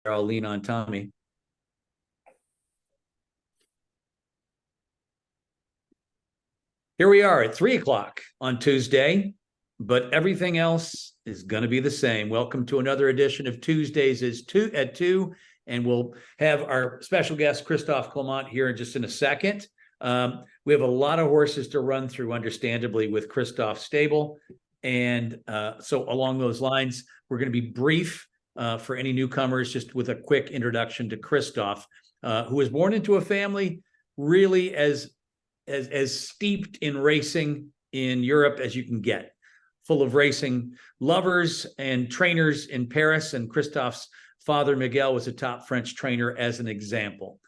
I'll lean on Tommy. Here we are at 3 o'clock on Tuesday, but everything else is going to be the same. Welcome to another edition of Tuesdays at 2, and we'll have our special guest, Christophe Clement, here in a second. We have a lot of horses to run through, understandably, with Christophe's stable. And so along those lines, we're going to be brief for any newcomers, just with a quick introduction to Christophe, who was born into a family really as steeped in racing in Europe as you can get, full of racing lovers and trainers in Paris. And Christophe's father, Miguel, was a top French trainer as an example.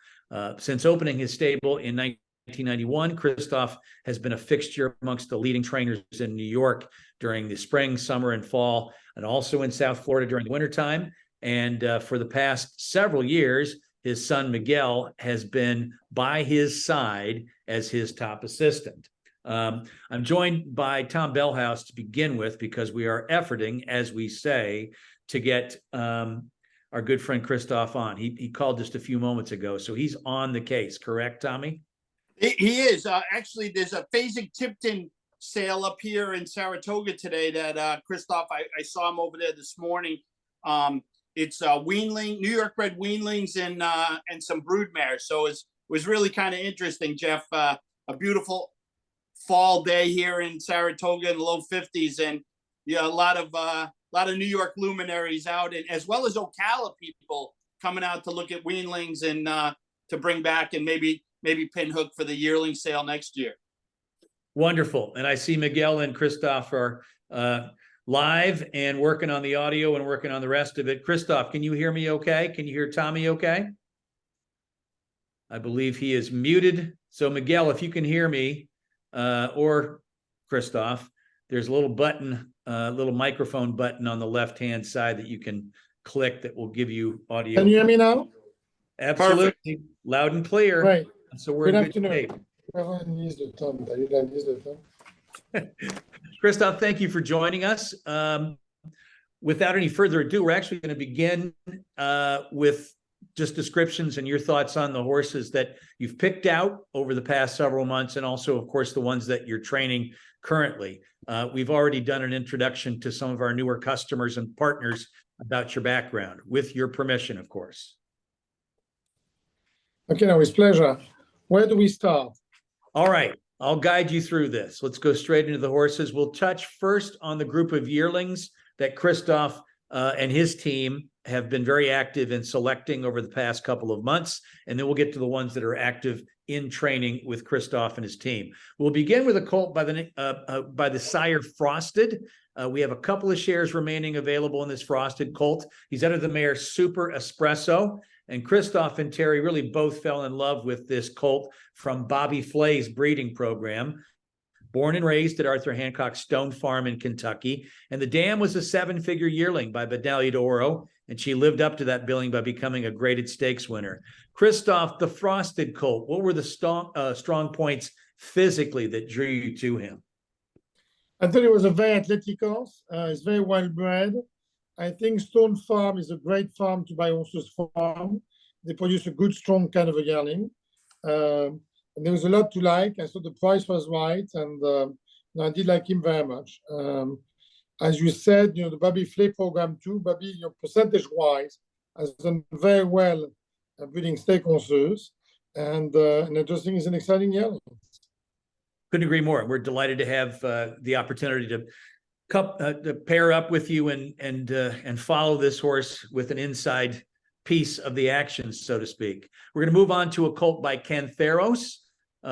Since opening his stable in 1991, Christophe has been a fixture amongst the leading trainers in New York during the spring, summer, and fall, and also in South Florida during the wintertime. And for the past several years, his son Miguel has been by his side as his top assistant. I'm joined by Tom Bellhouse to begin with, because we are efforting, as we say, to get our good friend Christophe on. He called just a few moments ago, so he's on the case. Correct, Tommy? He is. Actually, there's a Fasig-Tipton sale up here in Saratoga today that Christophe, I saw him over there this morning. It's weanling, New York bred weanlings and some broodmares. So it was really kind of interesting, Jeff. A beautiful fall day here in Saratoga in the low 50s, and yeah, a lot of New York luminaries out, and as well as Ocala people coming out to look at weanlings and to bring back and maybe pinhook for the yearling sale next year. Wonderful. And I see Miguel and Christophe are live and working on the audio and working on the rest of it. Christophe, can you hear me okay? Can you hear Tommy okay? I believe he is muted. So Miguel, if you can hear me, or Christophe, there's a little button, little microphone button on the left-hand side that you can click that will give you audio. Can you hear me now? Absolutely. Perfect. Loud and clear. Right. So we're in good shape. Christophe, thank you for joining us. Without any further ado, we're actually going to begin with just descriptions and your thoughts on the horses that you've picked out over the past several months, and also, of course, the ones that you're training currently. We've already done an introduction to some of our newer customers and partners about your background, with your permission, of course. Okay, now with pleasure. Where do we start? All right, I'll guide you through this. Let's go straight into the horses. We'll touch first on the group of yearlings that Christophe and his team have been very active in selecting over the past couple of months, and then we'll get to the ones that are active in training with Christophe and his team. We'll begin with a colt by the sire Frosted. We have a couple of shares remaining available in this Frosted colt. He's under the mare Super Espresso, and Christophe and Terry really both fell in love with this colt from Bobby Flay's breeding program. Born and raised at Arthur Hancock Stone Farm in Kentucky, and the dam was a 7-figure yearling by Medaglia d'Oro, and she lived up to that billing by becoming a graded stakes winner. Christophe, the Frosted colt, what were the strong points physically that drew you to him? I thought it was a very athletic horse. It's very well bred. I think Stone Farm is a great farm to buy horses from. They produce a good, strong kind of a yearling. And there was a lot to like. I thought the price was right, and I did like him very much. As you said, the Bobby Flay program too. Bobby, percentage-wise, has done very well breeding stake horses, and I just think it's an exciting yearling. Couldn't agree more. We're delighted to have the opportunity to pair up with you and follow this horse with an inside piece of the action, so to speak. We're going to move on to a colt by Cantheros.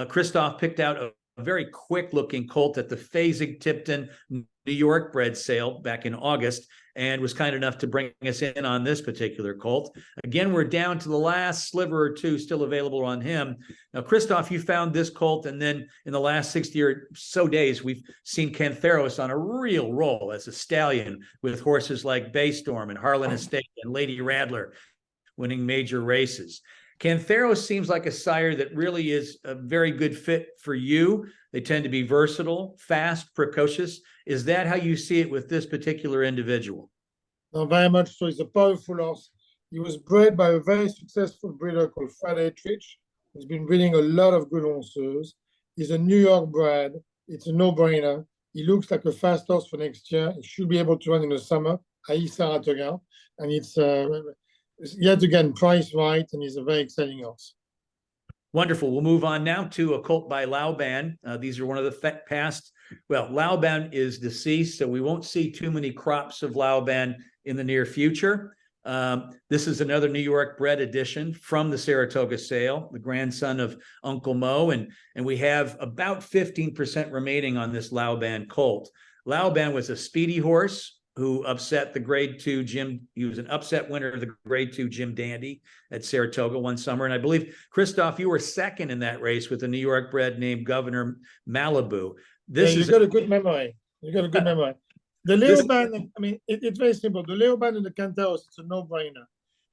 Christophe picked out a very quick-looking colt at the Fasig-Tipton New York bred sale back in August, and was kind enough to bring us in on this particular colt. Again, we're down to the last sliver or two still available on him. Now, Christophe, you found this colt, and then in the last 60 or so days, we've seen Cantheros on a real roll as a stallion, with horses like Baystorm and Harlan Estate and Lady Radler winning major races. Cantheros seems like a sire that really is a very good fit for you. They tend to be versatile, fast, precocious. Is that how you see it with this particular individual? No, very much so. He's a powerful horse. He was bred by a very successful breeder called Fred Etrich. He's been breeding a lot of good horses. He's a New York bred. It's a no-brainer. He looks like a fast horse for next year. He should be able to run in the summer at Saratoga. And it's yet again priced right, and he's a very exciting horse. Wonderful. We'll move on now to a colt by Laoban. These are one of the past. Well, Laoban is deceased, so we won't see too many crops of Laoban in the near future. This is another New York bred edition from the Saratoga sale, the grandson of Uncle Mo, and we have about 15% remaining on this Laoban colt. Laoban was a speedy horse who upset the grade 2 Jim. He was an upset winner of the grade 2 Jim Dandy at Saratoga one summer. And I believe, Christophe, you were second in that race with a New York bred named Governor Malibu. You got a good memory. You got a good memory. The Laoban, I mean, it's very simple. The Laoban and the Cantaros, it's a no-brainer.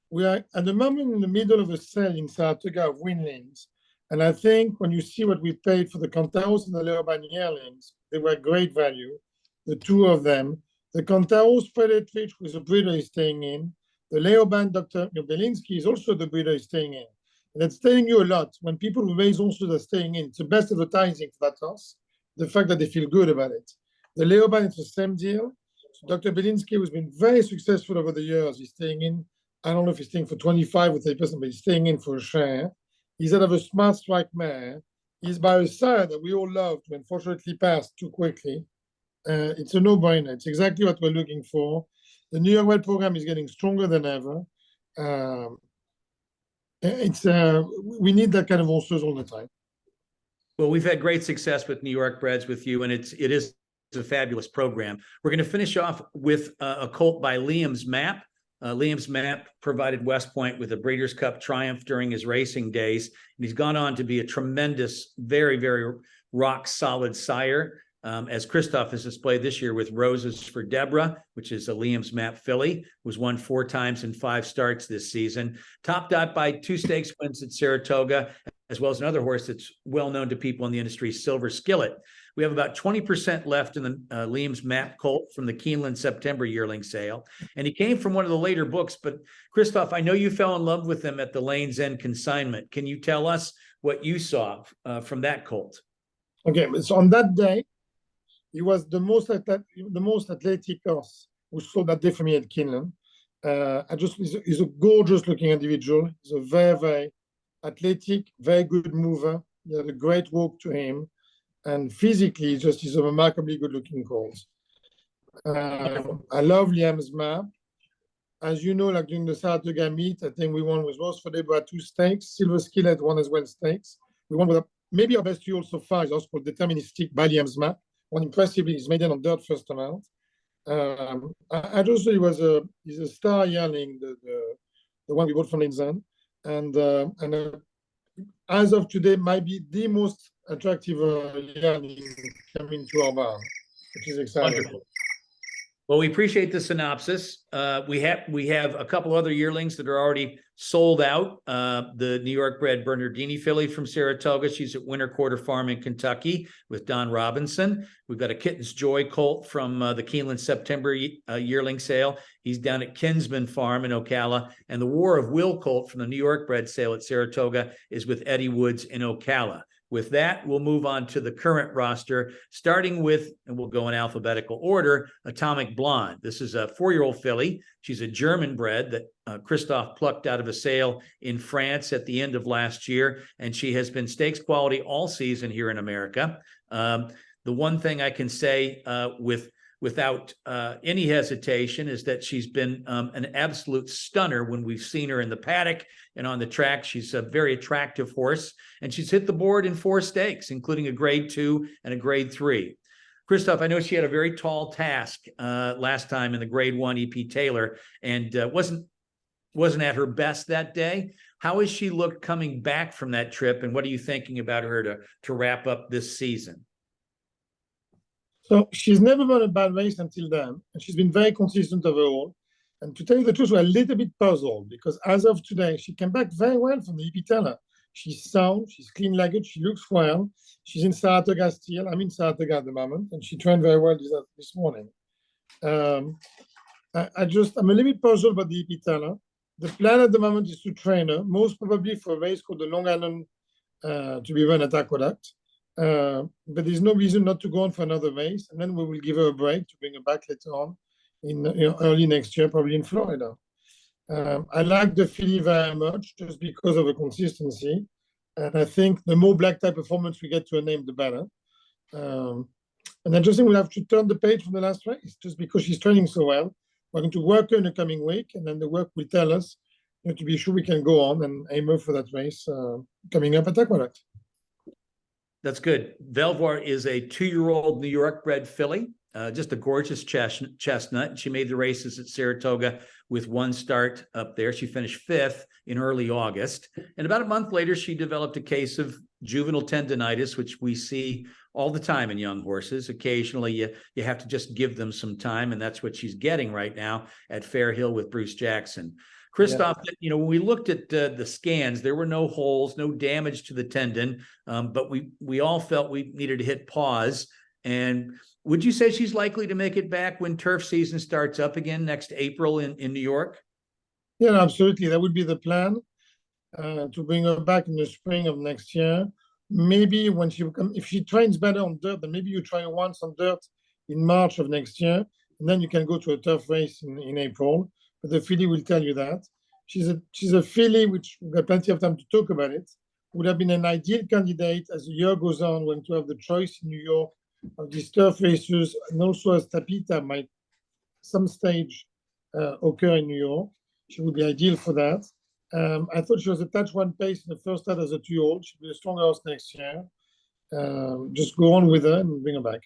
We are at the moment in the middle of a sale in Saratoga of Winlings. And I think when you see what we paid for the Cantaros and the Laoban yearlings, they were great value, the two of them. The Cantaros Predatrix with the breeder is staying in. The Laoban Dr. Belinsky is also the breeder is staying in. And that's telling you a lot. When people who raise horses are staying in, it's the best advertising for that horse, the fact that they feel good about it. The Laoban, it's the same deal. So Dr. Belinsky, who's been very successful over the years, he's staying in. I don't know if he's staying for 25 or 30%, but he's staying in for a share. He's out of a smart strike mare. He's by a sire that we all loved, who unfortunately passed too quickly. It's a no-brainer. It's exactly what we're looking for. The New York Well program is getting stronger than ever. We need that kind of horses all the time. Well, we've had great success with New York breds with you, and it is a fabulous program. We're going to finish off with a colt by Liam's Map. Liam's Map provided West Point with a Breeders' Cup triumph during his racing days, and he's gone on to be a tremendous, very, very rock-solid sire. As Christophe has displayed this year with Roses for Deborah, which is a Liam's Map filly, was won 4 times in 5 starts this season. Topped out by 2 stakes wins at Saratoga, as well as another horse that's well known to people in the industry, Silver Skillet. We have about 20% left in the Liam's Map colt from the Keeneland September yearling sale. And he came from one of the later books, but Christophe, I know you fell in love with him at the Lane's End consignment. Can you tell us what you saw from that colt? Okay, so on that day, he was the most athletic horse who sold that day for me at Keeneland. He's a gorgeous looking individual. He's a very, very athletic, very good mover. He had a great walk to him. And physically, he's a remarkably good looking horse. I love Liam's Map. As you know, like during the Saratoga meet, I think we won with Rose for Deborah 2 stakes. Silver Skillet won as well stakes. We won with maybe our best duel so far is also called Deterministic by Liam's Map. One impressively is maiden on dirt first amount. I just thought he's a star yearling, the one we bought from Lincoln, and as of today might be the most attractive yearling coming to our barn, which is exciting. Wonderful. Well, we appreciate the synopsis. We have a couple other yearlings that are already sold out. The New York bred Bernardini filly from Saratoga. She's at Winter Quarter Farm in Kentucky with Don Robinson. We've got a Kitten's Joy colt from the Keeneland September yearling sale. He's down at Kinsman Farm in Ocala. And the War of Will colt from the New York bred sale at Saratoga is with Eddie Woods in Ocala. With that, we'll move on to the current roster, starting with, and we'll go in alphabetical order, Atomic Blonde. This is a 4-year-old filly. She's a German bred that Christophe plucked out of a sale in France at the end of last year, and she has been stakes quality all season here in America. The one thing I can say without any hesitation is that she's been an absolute stunner when we've seen her in the paddock and on the track. She's a very attractive horse, and she's hit the board in 4 stakes, including a grade 2 and a grade 3. Christophe, I know she had a very tall task last time in the grade 1 EP Taylor and wasn't at her best that day. How has she looked coming back from that trip, and what are you thinking about her to wrap up this season? So she's never won a bad race until then, and she's been very consistent overall. And to tell you the truth, we're a little bit puzzled because as of today, she came back very well from the EP Taylor. She's sound, she's clean-legged, she looks well. She's in Saratoga still. I'm in Saratoga at the moment, and she trained very well this morning. I'm a little bit puzzled about the EP Taylor. The plan at the moment is to train her, most probably for a race called the Long Island to be run at Aqueduct. But there's no reason not to go on for another race, and then we will give her a break to bring her back later on in early next year, probably in Florida. I like the filly very much just because of the consistency, and I think the more black type performance we get to a name, the better. And I just think we'll have to turn the page from the last race, just because she's training so well. We're going to work her in the coming week, and then the work will tell us, to be sure we can go on and aim her for that race coming up at Aqueduct. That's good. Belvoir is a 2-year-old New York bred filly, just a gorgeous chestnut. She made the races at Saratoga with one start up there. She finished 5th in early August. And about a month later, she developed a case of juvenile tendonitis, which we see all the time in young horses. Occasionally, you have to just give them some time, and that's what she's getting right now at Fair Hill with Bruce Jackson. Christophe, when we looked at the scans, there were no holes, no damage to the tendon, but we all felt we needed to hit pause. And would you say she's likely to make it back when turf season starts up again next April in New York? Yeah, absolutely. That would be the plan, to bring her back in the spring of next year. Maybe when if she trains better on dirt, then maybe you try once on dirt in March of next year, and then you can go to a turf race in April. But the filly will tell you that. She's a filly, which we've got plenty of time to talk about it, would have been an ideal candidate as the year goes on when to have the choice in New York of these turf races, and also as Tapita might some stage occur in New York. She would be ideal for that. I thought she was a touch one pace in the first start as a 2-year-old. She'll be a strong horse next year. Just go on with her and bring her back.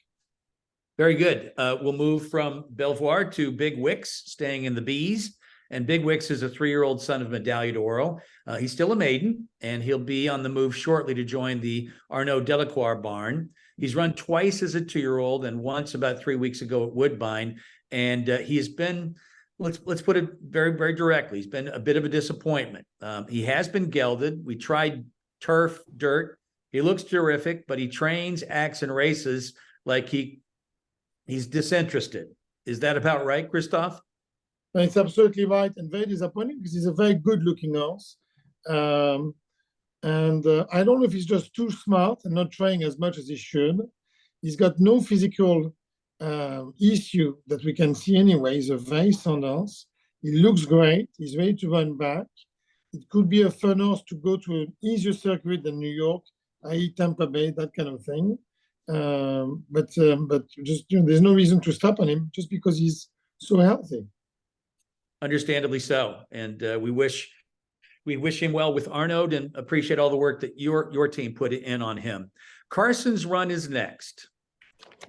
Very good. We'll move from Belvoir to Big Wicks, staying in the B's. And Big Wicks is a 3-year-old son of Medaglia d'Oro. He's still a maiden, and he'll be on the move shortly to join the Arnaud Delacroix barn. He's run twice as a 2-year-old and once about 3 weeks ago at Woodbine. And he has been, let's put it very, very directly, he's been a bit of a disappointment. He has been gelded. We tried turf, dirt. He looks terrific, but he trains, acts, and races like he's disinterested. Is that about right, Christophe? It's absolutely right, and very disappointing because he's a very good-looking horse. And I don't know if he's just too smart and not trying as much as he should. He's got no physical issue that we can see anyway. He's a very sound horse. He looks great. He's ready to run back. It could be a fun horse to go to an easier circuit than New York, i.e. Tampa Bay, that kind of thing. But just there's no reason to stop on him just because he's so healthy. Understandably so, and we wish him well with Arnaud and appreciate all the work that your team put in on him. Carson's Run is next.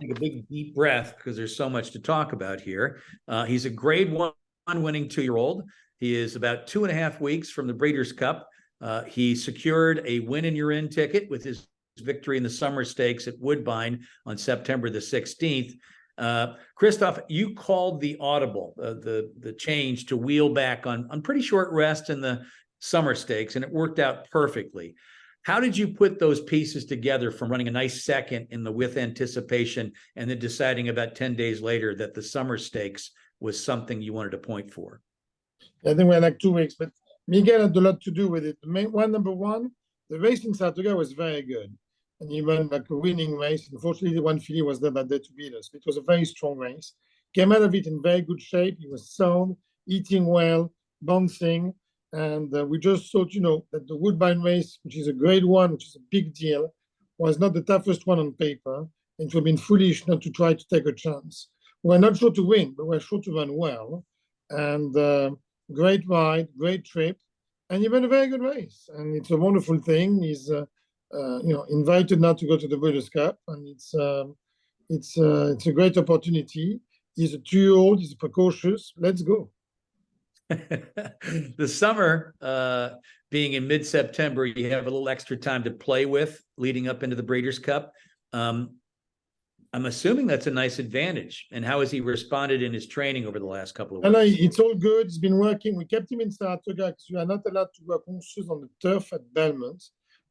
Take a big deep breath because there's so much to talk about here. He's a Grade 1 winning 2-year-old. He is about 2.5 weeks from the Breeders' Cup. He secured a win and you're in ticket with his victory in the Summer Stakes at Woodbine on September the 16th. Christophe, you called the audible, the change to wheel back on pretty short rest in the Summer Stakes, and it worked out perfectly. How did you put those pieces together from running a nice second in the With Anticipation and then deciding about 10 days later that the Summer Stakes was something you wanted to point for? I think we're like 2 weeks, but Miguel had a lot to do with it. Number one, the race in Saratoga was very good. And he ran like a winning race. Unfortunately, the one filly was there that day to beat us. It was a very strong race. Came out of it in very good shape. He was sound, eating well, bouncing. And we just thought, that the Woodbine race, which is a Grade 1, which is a big deal, was not the toughest one on paper. And it would have been foolish not to try to take a chance. We're not sure to win, but we're sure to run well. And great ride, great trip. And he ran a very good race. And it's a wonderful thing. He's invited now to go to the Breeders' Cup, and it's a great opportunity. He's a 2-year-old. He's precocious. Let's go. The summer being in mid-September, you have a little extra time to play with leading up into the Breeders' Cup. I'm assuming that's a nice advantage. And how has he responded in his training over the last couple of weeks? It's all good. He's been working. We kept him in Saratoga because you are not allowed to work horses on the turf at Belmont.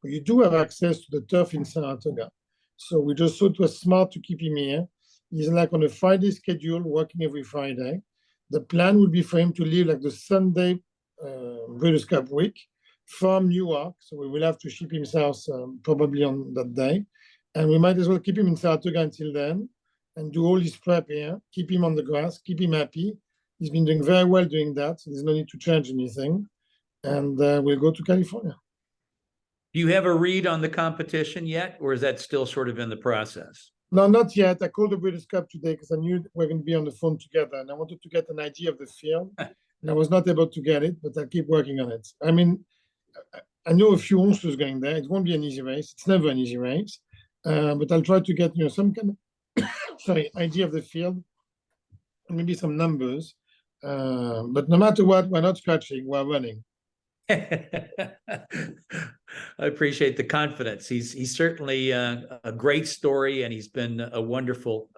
But you do have access to the turf in Saratoga. So we just thought it was smart to keep him here. He's like on a Friday schedule, working every Friday. The plan would be for him to leave like the Sunday Breeders' Cup week from Newark. So we will have to ship him south probably on that day. And we might as well keep him in Saratoga until then and do all his prep here, keep him on the grass, keep him happy. He's been doing very well doing that, so there's no need to change anything. And we'll go to California. Do you have a read on the competition yet, or is that still sort of in the process? No, not yet. I called the Breeders' Cup today because I knew we were going to be on the phone together, and I wanted to get an idea of the field. And I was not able to get it, but I'll keep working on it. I mean, I know a few monsters going there. It won't be an easy race. It's never an easy race. But I'll try to get some kind of idea of the field, and maybe some numbers. But no matter what, we're not scratching, we're running. I appreciate the confidence. He's certainly a great story, and he's been a wonderful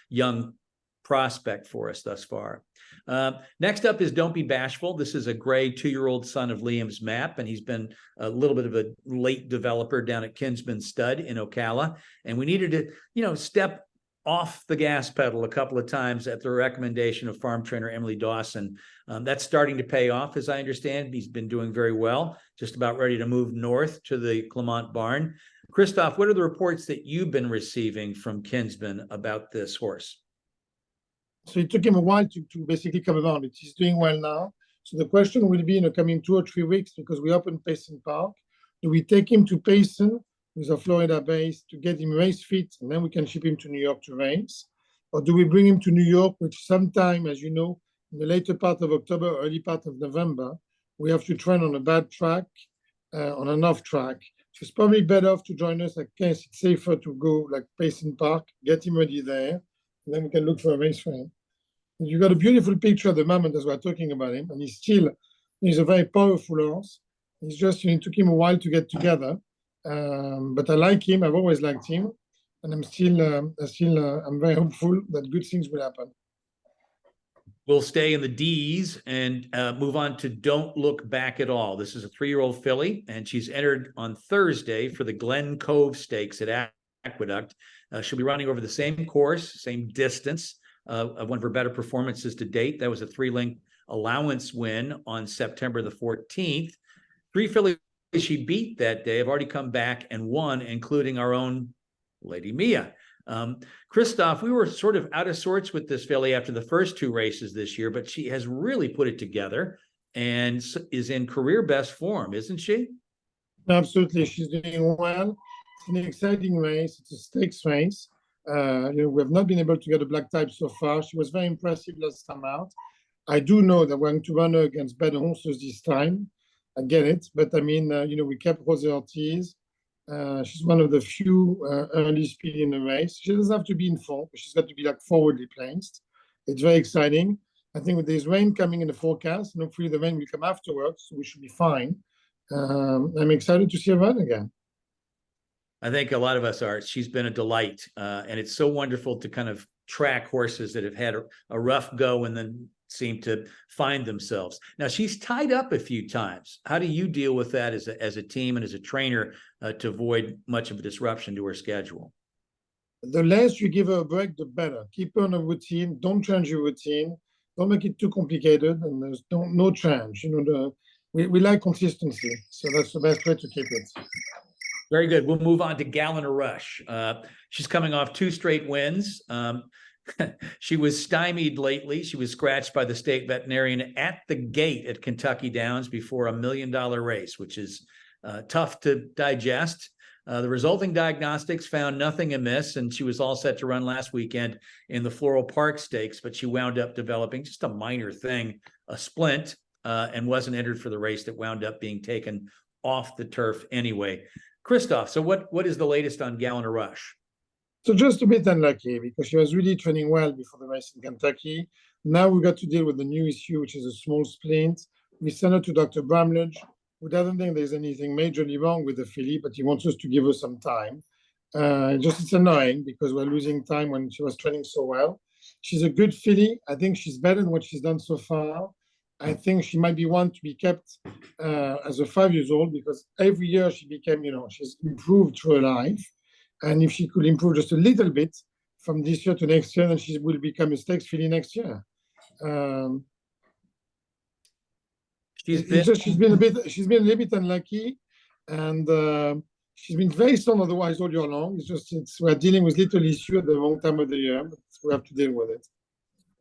young prospect for us thus far. Next up is Don't Be Bashful. This is a gray 2-year-old son of Liam's Map, and he's been a little bit of a late developer down at Kinsman Stud in Ocala. And we needed to, step off the gas pedal a couple of times at the recommendation of farm trainer Emily Dawson. That's starting to pay off, as I understand. He's been doing very well, just about ready to move north to the Clement barn. Christophe, what are the reports that you've been receiving from Kinsman about this horse? So it took him a while to basically come around. He's doing well now. So the question will be in the coming 2 or 3 weeks, because we open Payson Park. Do we take him to Payson with a Florida base to get him race fit, and then we can ship him to New York to race? Or do we bring him to New York, which sometime, as you know, in the later part of October, early part of November, we have to train on a bad track, on an off track. So it's probably better off to join us. I guess it's safer to go like Payson Park, get him ready there, and then we can look for a race for him. And you got a beautiful picture at the moment as we're talking about him, and he's a very powerful horse. It's just, it took him a while to get together. But I like him. I've always liked him, and I'm very hopeful that good things will happen. We'll stay in the D's and move on to Don't Look Back at All. This is a 3-year-old filly, and she's entered on Thursday for the Glen Cove Stakes at Aqueduct. She'll be running over the same course, same distance of one of her better performances to date. That was a 3-length allowance win on September the 14th. 3 fillies she beat that day have already come back and won, including our own Lady Mia. Christophe, we were sort of out of sorts with this filly after the first 2 races this year, but she has really put it together and is in career best form, isn't she? Absolutely, she's doing well. It's an exciting race. It's a stakes race. We have not been able to get a black type so far. She was very impressive last time out. I do know that we're going to run her against better horses this time. I get it, but I mean, we kept Jose Ortiz. She's one of the few early speed in the race. She doesn't have to be in form, but she's got to be like forwardly placed. It's very exciting. I think with there's rain coming in the forecast, and hopefully the rain will come afterwards, so we should be fine. I'm excited to see her run again. I think a lot of us are. She's been a delight, and it's so wonderful to kind of track horses that have had a rough go and then seem to find themselves. Now, she's tied up a few times. How do you deal with that as a team and as a trainer to avoid much of a disruption to her schedule? The less you give her a break, the better. Keep her on a routine. Don't change your routine. Don't make it too complicated, and there's no change. We like consistency, so that's the best way to keep it. Very good. We'll move on to Gallon or Rush. She's coming off 2 straight wins. She was stymied lately. She was scratched by the state veterinarian at the gate at Kentucky Downs before a $1 million race, which is tough to digest. The resulting diagnostics found nothing amiss, and she was all set to run last weekend in the Floral Park Stakes, but she wound up developing just a minor thing, a splint, and wasn't entered for the race that wound up being taken off the turf anyway. Christophe, so what is the latest on Gallon or Rush? So just a bit unlucky because she was really training well before the race in Kentucky. Now we got to deal with the new issue, which is a small splint. We sent her to Dr. Bramlage, who doesn't think there's anything majorly wrong with the filly, but he wants us to give her some time. It's annoying because we're losing time when she was training so well. She's a good filly. I think she's better than what she's done so far. I think she might be one to be kept as a 5-year-old because every year she became, she's improved through her life. And if she could improve just a little bit from this year to next year, then she will become a stakes filly next year. She's It's been just she's been a little bit unlucky, and she's been very strong otherwise all year long. We're dealing with little issue at the wrong time of the year, but we have to deal with it.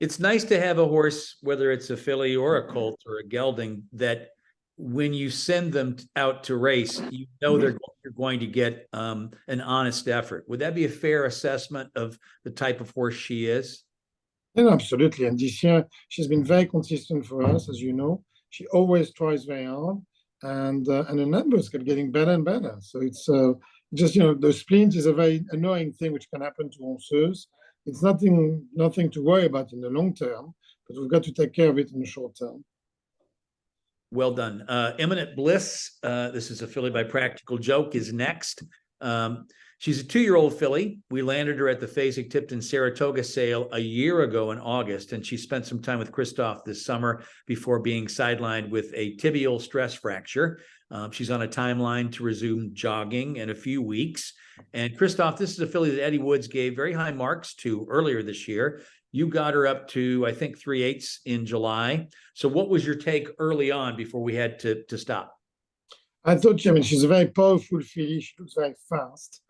it's nice to have a horse, whether it's a filly or a colt or a gelding, that when you send them out to race, you know you're going to get an honest effort. Would that be a fair assessment of the type of horse she is? Yeah, absolutely. And this year, she's been very consistent for us, as you know. She always tries very hard, and the numbers kept getting better and better. So it's just, the splint is a very annoying thing which can happen to horses. It's nothing to worry about in the long term, but we've got to take care of it in the short term. Well done. Eminent Bliss, this is a filly by Practical Joke, is next. She's a 2-year-old filly. We landed her at the Fasig-Tipton Saratoga sale a year ago in August, and she spent some time with Christophe this summer before being sidelined with a tibial stress fracture. She's on a timeline to resume jogging in a few weeks. And Christophe, this is a filly that Eddie Woods gave very high marks to earlier this year. You got her up to, I think, 3/8 in July. So what was your take early on before we had to stop? I thought, she's a very powerful filly. She looks very fast.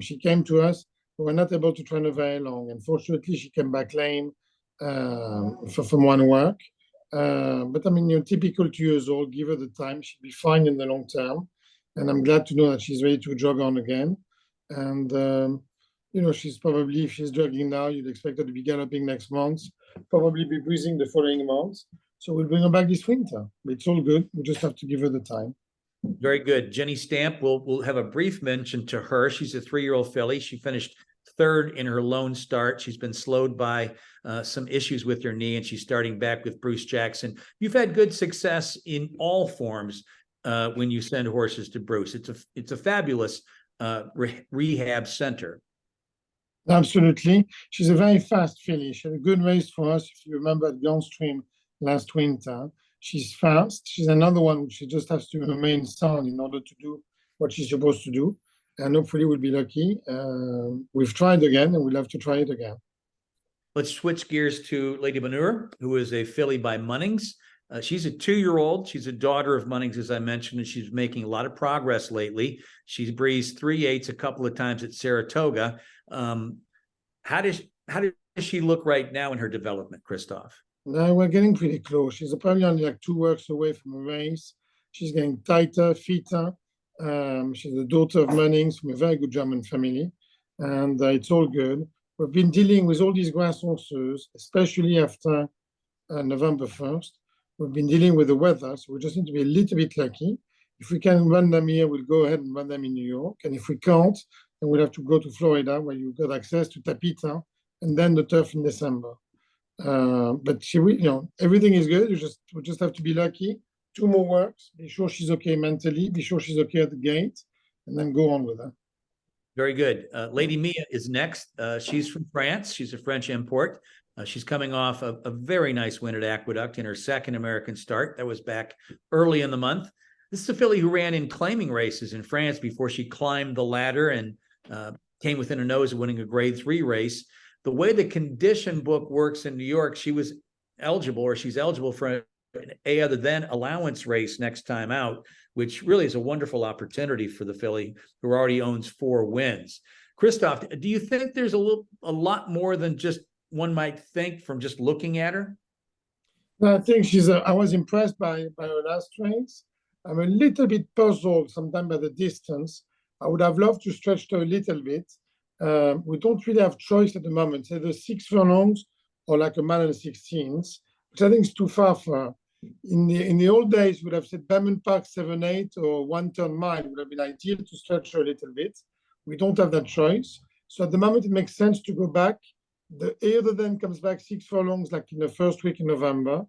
She came to us. We were not able to train her very long. Unfortunately, she came back lame from one work. But typical 2 years old, give her the time. She'll be fine in the long term. And I'm glad to know that she's ready to jog on again. And, she's probably, if she's jogging now, you'd expect her to be galloping next month, probably be breathing the following month. So we'll bring her back this winter. It's all good. We just have to give her the time. Very good. Jenny Stamp, we'll have a brief mention to her. She's a 3-year-old filly. She finished 3rd in her lone start. She's been slowed by some issues with her knee, and she's starting back with Bruce Jackson. You've had good success in all forms when you send horses to Bruce. It's a fabulous rehab center. Absolutely. She's a very fast filly. She had a good race for us, if you remember, at Gulfstream last winter. She's fast. She's another one which she just has to remain sound in order to do what she's supposed to do. And hopefully we'll be lucky. We've tried again, and we'll have to try it again. Let's switch gears to Lady Manure, who is a filly by Munnings. She's a 2-year-old. She's a daughter of Munnings, as I mentioned, and she's making a lot of progress lately. She's breezed 3/8 a couple of times at Saratoga. How does she look right now in her development, Christophe? No, we're getting pretty close. She's probably only like 2 works away from a race. She's getting tighter, fitter. She's the daughter of Munnings from a very good German family, and it's all good. We've been dealing with all these grass horses, especially after November 1st. We've been dealing with the weather, so we just need to be a little bit lucky. If we can run them here, we'll go ahead and run them in New York. And if we can't, then we'll have to go to Florida, where you've got access to Tapita and then the turf in December. But everything is good. We just have to be lucky. 2 more works. Be sure she's okay mentally. Be sure she's okay at the gate, and then go on with her. Very good. Lady Mia is next. She's from France. She's a French import. She's coming off a very nice win at Aqueduct in her 2nd American start. That was back early in the month. This is a filly who ran in claiming races in France before she climbed the ladder and came within a nose of winning a Grade 3 race. The way the condition book works in New York, she's eligible for an A other than allowance race next time out, which really is a wonderful opportunity for the filly, who already owns 4 wins. Christophe, do you think there's a lot more than just one might think from just looking at her? I think I was impressed by her last race. I'm a little bit puzzled sometimes by the distance. I would have loved to stretch her a little bit. We don't really have choice at the moment. Either 6 furlongs or like a mile and 16ths, which I think is too far for her. In the old days, we would have said Diamond Park 7/8 or 1 turn mile would have been ideal to stretch her a little bit. We don't have that choice. So at the moment, it makes sense to go back. The other then comes back 6 furlongs, like in the first week in November.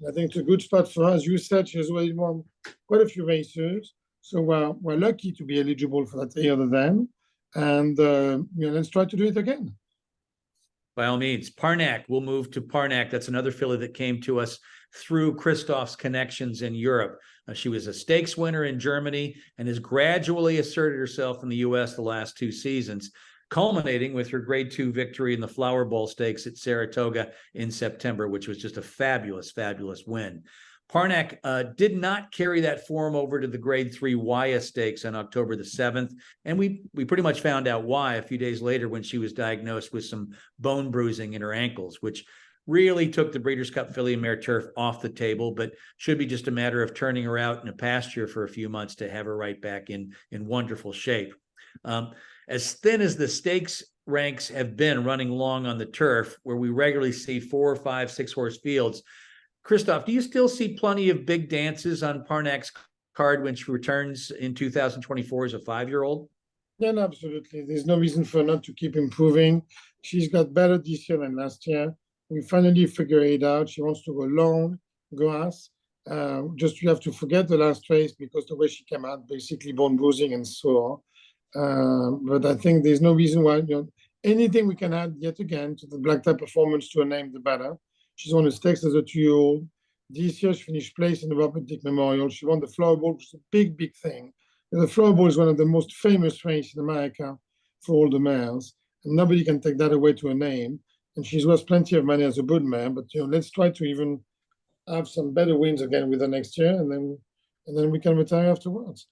I think it's a good spot for her. As you said, she has already won quite a few races. So we're lucky to be eligible for that other then. And let's try to do it again. By all means. Parnac, we'll move to Parnac. That's another filly that came to us through Christophe's connections in Europe. She was a stakes winner in Germany and has gradually asserted herself in the U.S. the last 2 seasons, culminating with her Grade 2 victory in the Flower Bowl Stakes at Saratoga in September, which was just a fabulous, fabulous win. Parnack did not carry that form over to the grade 3 Wyeth Stakes on October the 7th. And we pretty much found out why a few days later when she was diagnosed with some bone bruising in her ankles, which really took the Breeders' Cup Filly and Mare Turf off the table, but should be just a matter of turning her out in a pasture for a few months to have her right back in wonderful shape. As thin as the stakes ranks have been running long on the turf, where we regularly see 4, 5, 6 horse fields, Christophe, do you still see plenty of big dances on Parnack's card when she returns in 2024 as a 5-year-old? Yeah, no, absolutely. There's no reason for her not to keep improving. She's got better this year than last year. We finally figured it out. She wants to go long grass. Just you have to forget the last race because the way she came out, basically bone bruising and sore. But I think there's no reason why, anything we can add yet again to the black tie performance to her name, the better. She's won the stakes as a 2-year-old. This year, she finished place in the Robert Dick Memorial. She won the Flower Bowl, which is a big, big thing. And the Flower Bowl is one of the most famous races in America for all the mares. And nobody can take that away to her name. And she's worth plenty of money as a good mare. But let's try to even have some better wins again with her next year, and then we can retire afterwards.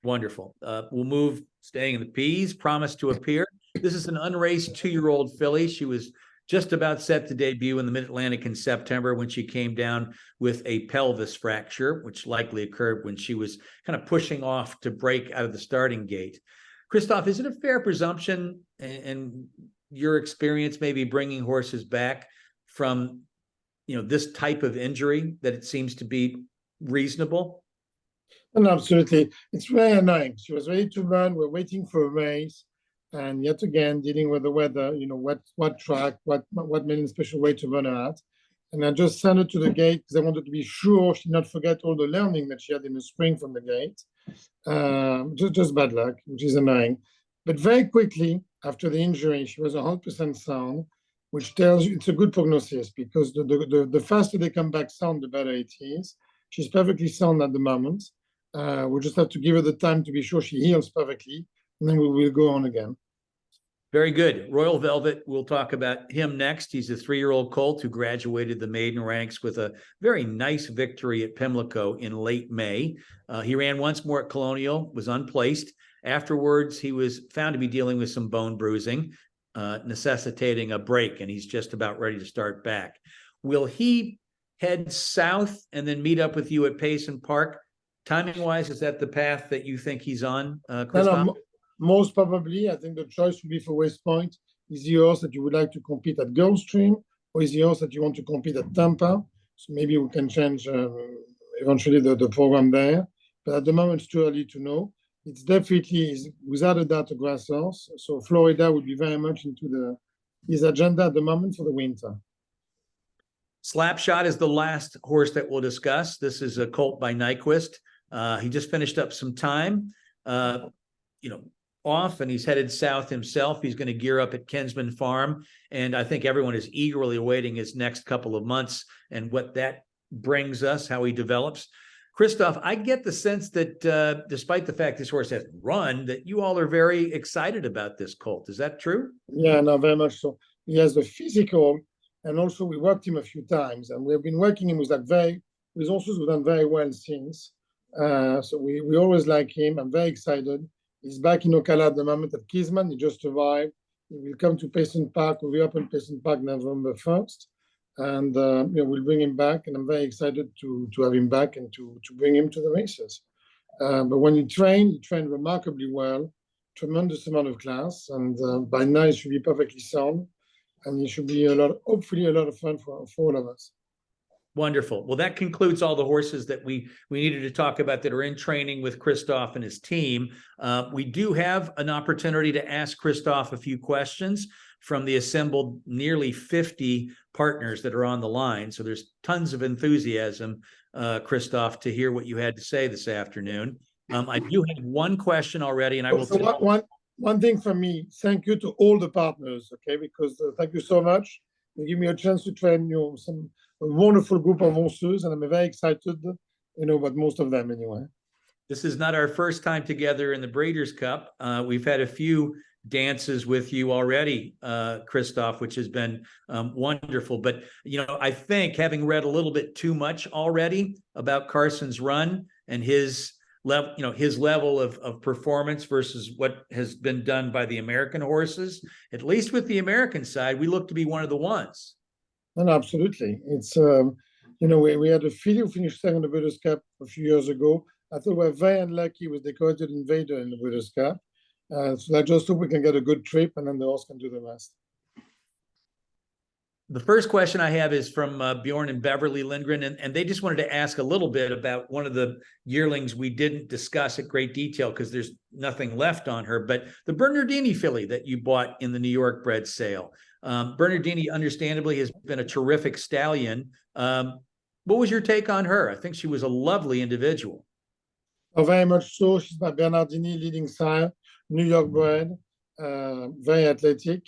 Wonderful. We'll move, staying in the P's, Promise to Appear. This is an unraced 2-year-old filly. She was just about set to debut in the Mid-Atlantic in September when she came down with a pelvis fracture, which likely occurred when she was kind of pushing off to break out of the starting gate. Christophe, is it a fair presumption, and your experience maybe bringing horses back from this type of injury, that it seems to be reasonable? And absolutely. It's very annoying. She was ready to run. We're waiting for a race. And yet again, dealing with the weather, what track, what made in special way to run her at. And I just sent her to the gate because I wanted to be sure she did not forget all the learning that she had in the spring from the gate. Just bad luck, which is annoying. But very quickly, after the injury, she was 100% sound, which tells you it's a good prognosis because the faster they come back sound, the better it is. She's perfectly sound at the moment. We just have to give her the time to be sure she heals perfectly, and then we will go on again. Very good. Royal Velvet, we'll talk about him next. He's a 3-year-old colt who graduated the maiden ranks with a very nice victory at Pimlico in late May. He ran once more at Colonial, was unplaced. Afterwards, he was found to be dealing with some bone bruising, necessitating a break, and he's just about ready to start back. Will he head south and then meet up with you at Payson Park? Timing-wise, is that the path that you think he's on, Christophe? No, most probably. I think the choice would be for West Point. Is the horse that you would like to compete at Gulfstream, or is the horse that you want to compete at Tampa? So maybe we can change eventually the program there. But at the moment, it's too early to know. It's definitely, without a doubt, a grass horse. So Florida would be very much into his agenda at the moment for the winter. Slapshot is the last horse that we'll discuss. This is a colt by Nyquist. He just finished up some time, off, and he's headed south himself. He's going to gear up at Kinsman Farm, and I think everyone is eagerly awaiting his next couple of months and what that brings us, how he develops. Christophe, I get the sense that despite the fact this horse hasn't run, that you all are very excited about this colt. Is that true? Yeah, no, very much so. He has the physical, and also we worked him a few times, and we've been working him with horses who've done very well since. So we always like him. I'm very excited. He's back in Ocala at the moment at Kisman. He just arrived. He will come to Payson Park. We'll reopen Payson Park November 1st. And we'll bring him back. And I'm very excited to have him back and to bring him to the races. But when he trained remarkably well, tremendous amount of class. And by now, he should be perfectly sound. And he should be hopefully a lot of fun for all of us. Wonderful. Well, that concludes all the horses that we needed to talk about that are in training with Christophe and his team. We do have an opportunity to ask Christophe a few questions from the assembled nearly 50 partners that are on the line. So there's tons of enthusiasm, Christophe, to hear what you had to say this afternoon. I do have one question already, and I will. So one thing from me, thank you to all the partners, okay? Because thank you so much. You give me a chance to train a wonderful group of horses, and I'm very excited, about most of them anyway. This is not our first time together in the Breeders' Cup. We've had a few dances with you already, Christophe, which has been wonderful. But, I think having read a little bit too much already about Carson's run and his level of performance versus what has been done by the American horses, at least with the American side, we look to be one of the ones. No, absolutely. It's, we had a filly who finished second in the Breeders' Cup a few years ago. I thought we were very unlucky with the Decorated Invader in the Breeders' Cup. So I just hope we can get a good trip and then the horse can do the rest. The first question I have is from Bjorn and Beverly Lindgren, and they just wanted to ask a little bit about one of the yearlings we didn't discuss at great detail because there's nothing left on her, but the Bernardini filly that you bought in the New York bred sale. Bernardini, understandably, has been a terrific stallion. What was your take on her? I think she was a lovely individual. Oh, very much so. She's by Bernardini, leading sire, New York bred, very athletic.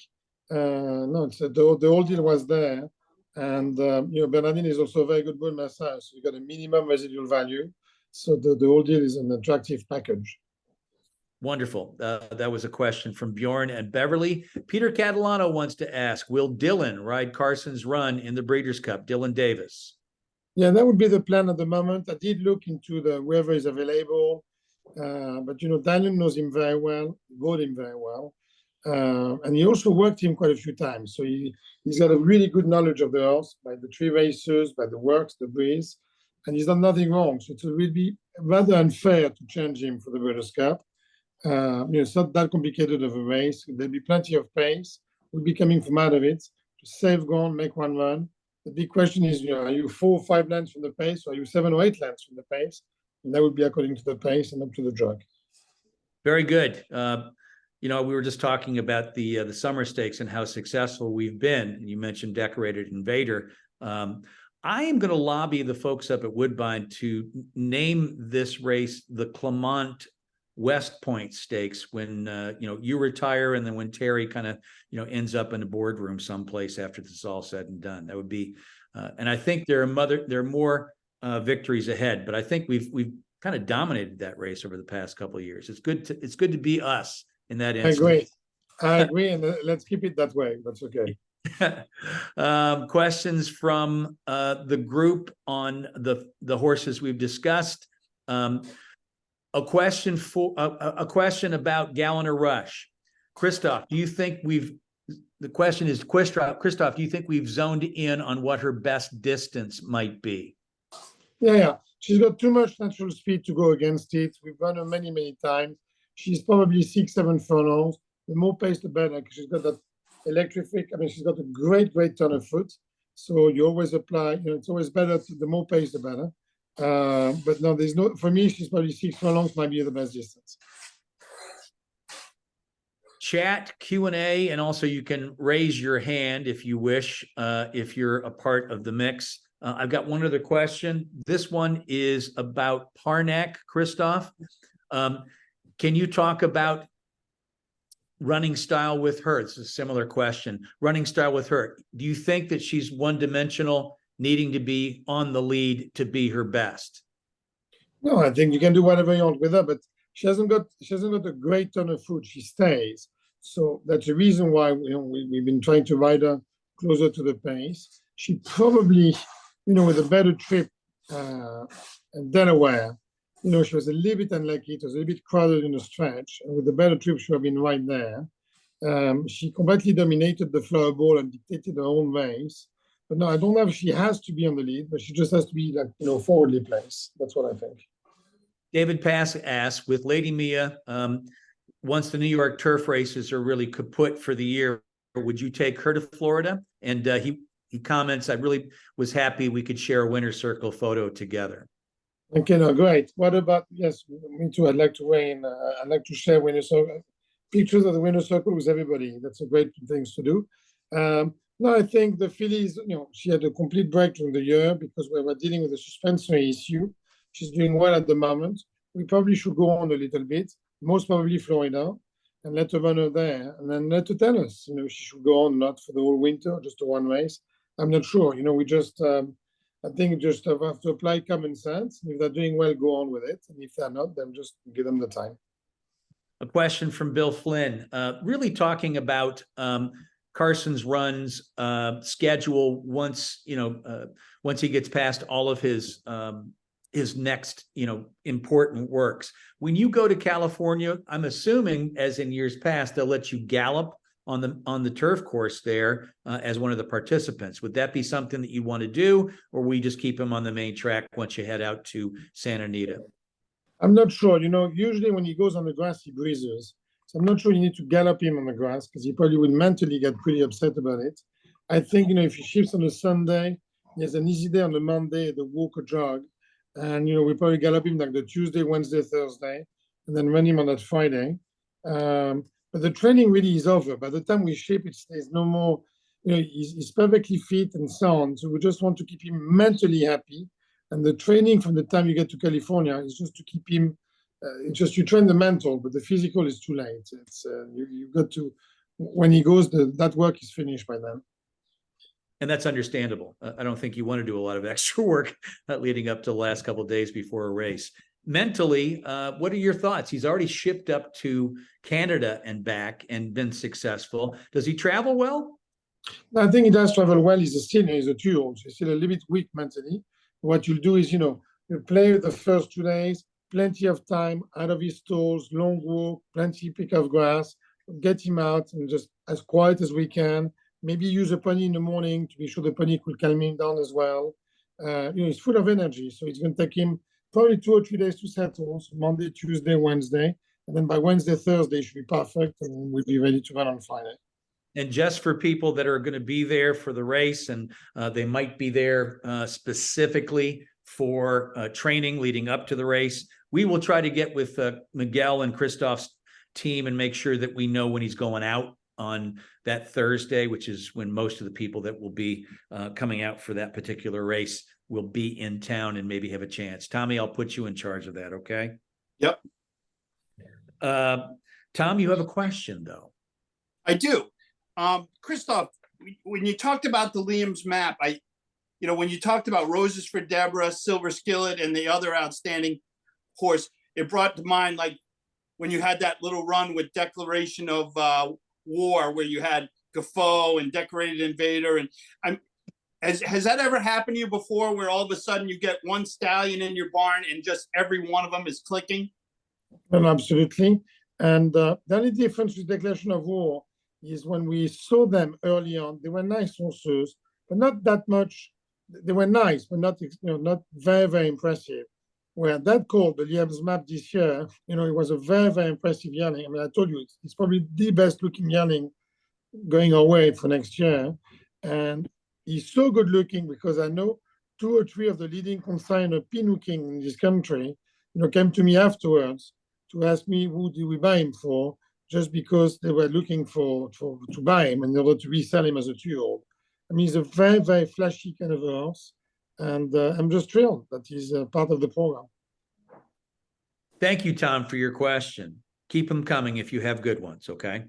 No, the whole deal was there. And, Bernardini is also a very good bull massage. So you got a minimum residual value. So the whole deal is an attractive package. Wonderful. That was a question from Bjorn and Beverly. Peter Catalano wants to ask, will Dylan ride Carson's run in the Breeders' Cup? Dylan Davis. Yeah, that would be the plan at the moment. I did look into whoever is available. But, Daniel knows him very well, rode him very well. And he also worked him quite a few times. So he's got a really good knowledge of the horse by the 3 races, by the works, the breeze, and he's done nothing wrong. So it will be rather unfair to change him for the Breeders' Cup. It's not that complicated of a race. There'll be plenty of pace. We'll be coming from out of it to save ground, make one run. The big question is, are you 4 or 5 lengths from the pace, or are you 7 or 8 lengths from the pace? And that would be according to the pace and up to the drug. Very good. We were just talking about the summer stakes and how successful we've been. You mentioned Decorated Invader. I am going to lobby the folks up at Woodbine to name this race the Clement West Point Stakes when you retire, and then when Terry kind of ends up in the boardroom someplace after this is all said and done. That would be, and I think there are more victories ahead. But I think we've kind of dominated that race over the past couple of years. It's good to be us in that instance. I agree, and let's keep it that way. That's okay. Questions from the group on the horses we've discussed. A question about Galliner Rush. Christophe, do you think the question is, Christophe, do you think we've zoned in on what her best distance might be? Yeah. She's got too much natural speed to go against it. We've run her many, many times. She's probably 6-7 furlongs. The more pace, the better. She's got that electric. She's got a great turn of foot. So you always apply. It's always better. The more pace, the better. But no, for me, she's probably 6 furlongs might be the best distance. Chat, Q&A, and also you can raise your hand if you wish, if you're a part of the mix. I've got one other question. This one is about Parnack, Christophe. Can you talk about running style with her? It's a similar question. Running style with her. Do you think that she's one-dimensional, needing to be on the lead to be her best? No, I think you can do whatever you want with her, but she hasn't got a great turn of foot. She stays. So that's the reason why we've been trying to ride her closer to the pace. She probably, with a better trip in Delaware, she was a little bit unlucky. It was a little bit crowded in the stretch. And with the better trip, she would have been right there. She completely dominated the flower ball and dictated her own race. But no, I don't know if she has to be on the lead, but she just has to be forwardly placed. That's what I think. David Pass asks, with Lady Mia, once the New York turf races are really kaput for the year, would you take her to Florida? And he comments, I really was happy we could share a winner's circle photo together. Okay, no, great. What about, yes, me too. I'd like to weigh in. I'd like to share winner's circle, pictures of the winner's circle with everybody. That's a great thing to do. No, I think the fillies, she had a complete break during the year because we were dealing with a suspensory issue. She's doing well at the moment. We probably should go on a little bit, most probably Florida, and let her run her there. And then let her tell us, she should go on not for the whole winter, just a one race. I'm not sure. We just, I think just have to apply common sense. If they're doing well, go on with it. And if they're not, then just give them the time. A question from Bill Flynn, really talking about Carson's runs schedule once, once he gets past all of his next, important works. When you go to California, I'm assuming, as in years past, they'll let you gallop on the turf course there as one of the participants. Would that be something that you want to do, or we just keep him on the main track once you head out to Santa Anita? I'm not sure. Usually when he goes on the grass, he breezes. So I'm not sure you need to gallop him on the grass because he probably will mentally get pretty upset about it. I think, if he shifts on a Sunday, he has an easy day on the Monday, the walk or jog. And, we probably gallop him like the Tuesday, Wednesday, Thursday, and then run him on that Friday. But the training really is over. By the time we ship, there's no more, he's perfectly fit and sound. So we just want to keep him mentally happy. And the training from the time you get to California is just to keep him, you train the mental, but the physical is too late. It's you've got to, when he goes, that work is finished by then. And that's understandable. I don't think you want to do a lot of extra work leading up to the last couple of days before a race. Mentally, what are your thoughts? He's already shipped up to Canada and back and been successful. Does he travel well? I think he does travel well. He's a 2-year-old. He's still a little bit weak mentally. What you'll do is, you play the first 2 days, plenty of time out of his stalls, long walk, plenty pick of grass, get him out and just as quiet as we can. Maybe use a pony in the morning to be sure the pony could calm him down as well. He's full of energy, so it's going to take him probably 2 or 3 days to settle. So Monday, Tuesday, Wednesday, and then by Wednesday, Thursday, he should be perfect, and we'll be ready to run on Friday. And just for people that are going to be there for the race, and they might be there specifically for training leading up to the race, we will try to get with Miguel and Christophe's team and make sure that we know when he's going out on that Thursday, which is when most of the people that will be coming out for that particular race will be in town and maybe have a chance. Tommy, I'll put you in charge of that, okay? Yep. Tom, you have a question, though. I do. Christophe, when you talked about the Liam's map, when you talked about Roses for Deborah, Silver Skillet, and the other outstanding horse, it brought to mind like when you had that little run with Declaration of War, where you had Gaffoe and Decorated Invader, and has that ever happened to you before, where all of a sudden you get one stallion in your barn and just every one of them is clicking? Well, absolutely. And the only difference with Declaration of War is when we saw them early on, they were nice horses, but not that much. They were nice, but not not very, very impressive. Where that called the Liam's map this year, it was a very, very impressive yearling. I mean, I told you, it's probably the best looking yearling going our way for next year. And he's so good looking because I know 2 or 3 of the leading consignor pinhooking in this country, came to me afterwards to ask me who did we buy him for, just because they were looking to buy him in order to resell him as a 2-year-old. I mean, he's a very, very flashy kind of a horse, and I'm just thrilled that he's part of the program. Thank you, Tom, for your question. Keep them coming if you have good ones, okay?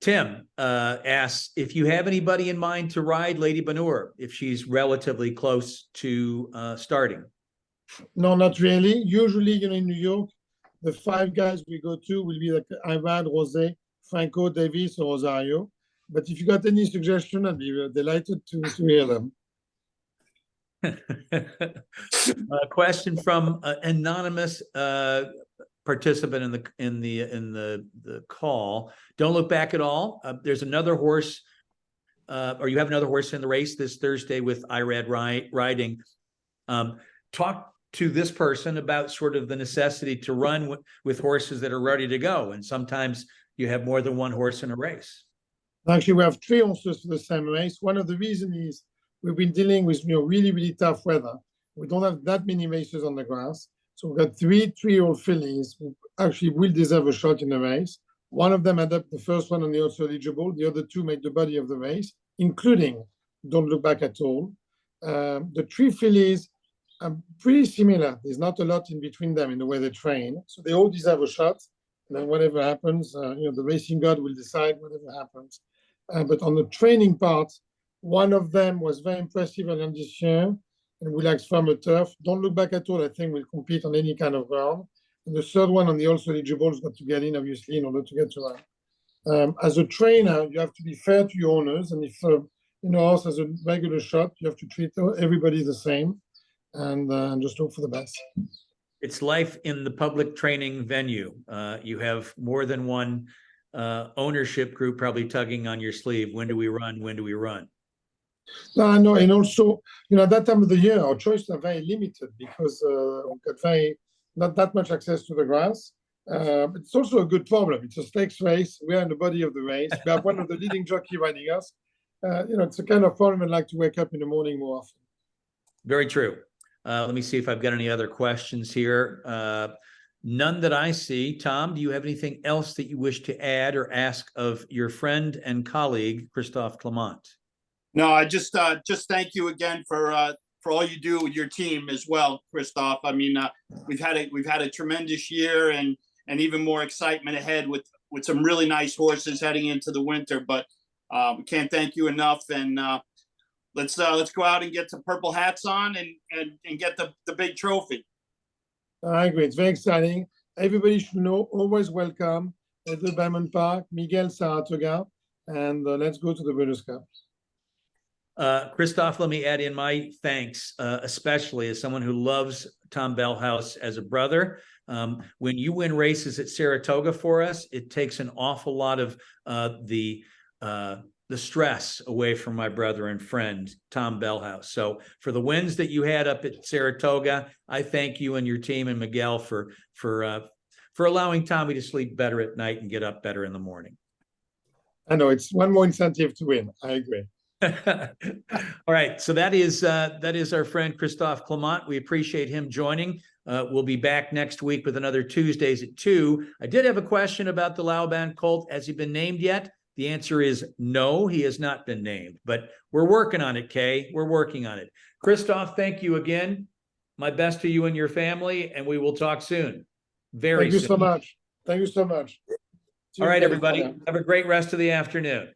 Tim asks if you have anybody in mind to ride Lady Banur if she's relatively close to starting. No, not really. Usually, in New York, the 5 guys we go to will be like Ivan, Jose, Franco, Davis, or Rosario. But if you got any suggestion, I'd be delighted to hear them. A question from an anonymous participant in the call. Don't look back at all. There's another horse, or you have another horse in the race this Thursday with IRAD riding. Talk to this person about sort of the necessity to run with horses that are ready to go. And sometimes you have more than one horse in a race. Actually, we have 3 horses for the same race. One of the reasons is we've been dealing with really, really tough weather. We don't have that many races on the grass. So we've got 3 3-year-old fillies who actually will deserve a shot in the race. One of them ended up the first one on the also eligible. The other 2 made the body of the race, including Don't Look Back at All. The 3 fillies are pretty similar. There's not a lot in between them in the way they train. So they all deserve a shot. And then whatever happens, the racing god will decide whatever happens. But on the training part, one of them was very impressive on this year and we like farmer turf. Don't Look Back at All, I think, will compete on any kind of ground. And the third one on the also eligible has got to get in, obviously, in order to get to that. As a trainer, you have to be fair to your owners. And if horse has a regular shot, you have to treat everybody the same and just hope for the best. It's life in the public training venue. You have more than one ownership group probably tugging on your sleeve. When do we run? When do we run? No, I know. And also, at that time of the year, our choices are very limited because we've got not that much access to the grass. It's also a good problem. It's a stakes race. We are in the body of the race. We have one of the leading jockey riding us. It's a kind of problem I'd like to wake up in the morning more often. Very true. Let me see if I've got any other questions here. None that I see. Tom, do you have anything else that you wish to add or ask of your friend and colleague, Christophe Clement? No, I just thank you again for all you do with your team as well, Christophe. I mean, we've had a tremendous year and even more excitement ahead with some really nice horses heading into the winter. But we can't thank you enough. And let's go out and get some purple hats on and get the big trophy. I agree. It's very exciting. Everybody should know, always welcome at the Diamond Park, Miguel Saratoga, and let's go to the Breeders' Cup. Christophe, let me add in my thanks, especially as someone who loves Tom Bellhouse as a brother. When you win races at Saratoga for us, it takes an awful lot of the stress away from my brother and friend, Tom Bellhouse. So for the wins that you had up at Saratoga, I thank you and your team and Miguel for allowing Tommy to sleep better at night and get up better in the morning. I know, it's one more incentive to win. I agree. All right. So that is our friend Christophe Clement. We appreciate him joining. We'll be back next week with another Tuesdays at 2. I did have a question about the Laoban colt. Has he been named yet? The answer is no, he has not been named, but we're working on it, Kay. We're working on it. Christophe, thank you again. My best to you and your family, and we will talk soon. Very soon. Thank you so much. Thank you so much. All right, everybody. Have a great rest of the afternoon.